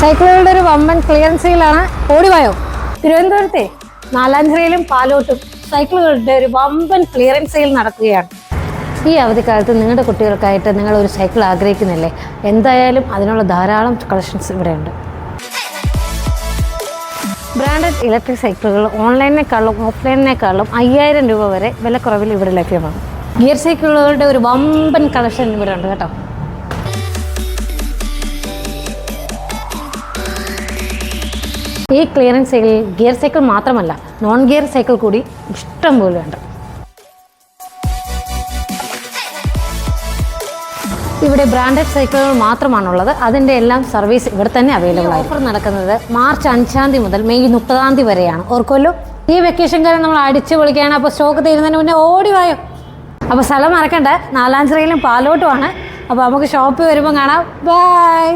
സൈക്കിളുകളുടെ ഒരു വമ്പൻ ക്ലിയറൻസ് സെയിലാണ്. ഓടിവായോ. തിരുവനന്തപുരത്തെ നാലാഞ്ചിറയിലും പാലോട്ടും സൈക്കിളുകളുടെ ഒരു വമ്പൻ ക്ലിയറൻസ് സെയിൽ നടക്കുകയാണ്. ഈ അവധിക്കാലത്ത് നിങ്ങളുടെ കുട്ടികൾക്കായിട്ട് നിങ്ങൾ ഒരു സൈക്കിൾ ആഗ്രഹിക്കുന്നില്ലേ? എന്തായാലും അതിനുള്ള ധാരാളം കളക്ഷൻസ് ഇവിടെയുണ്ട്. ബ്രാൻഡഡ് ഇലക്ട്രിക് സൈക്കിളുകൾ ഓൺലൈനേക്കാളും ഓഫ്ലൈനേക്കാളും 5000 രൂപ വരെ വിലക്കുറവിൽ ഇവിടെ ലഭ്യമാണ്. ഗിയർ സൈക്കിളുകളുടെ ഒരു വമ്പൻ കളക്ഷൻ ഇവിടെ ഉണ്ട് കേട്ടോ. ഈ ക്ലിയറൻസ് സെയിലിൽ ഗിയർ സൈക്കിൾ മാത്രമല്ല, നോൺ ഗിയർ സൈക്കിൾ കൂടി ഇഷ്ടം പോലെ ഉണ്ട്. ഇവിടെ ബ്രാൻഡഡ് സൈക്കിളുകൾ മാത്രമാണുള്ളത്. അതിൻ്റെ എല്ലാം സർവീസ് ഇവിടെ തന്നെ അവൈലബിൾ ആണ്. ഓഫർ നടക്കുന്നത് മാർച്ച് 5-ാം തീയതി മുതൽ മെയ് 30-ാം തീയതി വരെയാണ്. ഓർക്കുമല്ലോ, ഈ വെക്കേഷൻ കാലം നമ്മൾ അടിച്ചു പൊളിക്കുകയാണ്. അപ്പോൾ സ്റ്റോക്ക് തീരുന്നതിന് മുന്നേ ഓടിവായോ. അപ്പോൾ സ്ഥലം മറക്കണ്ട, നാലാഞ്ചിറയിലും പാലോട്ടുമാണ്. അപ്പോൾ നമുക്ക് ഷോപ്പിൽ വരുമ്പോൾ കാണാം. ബൈ.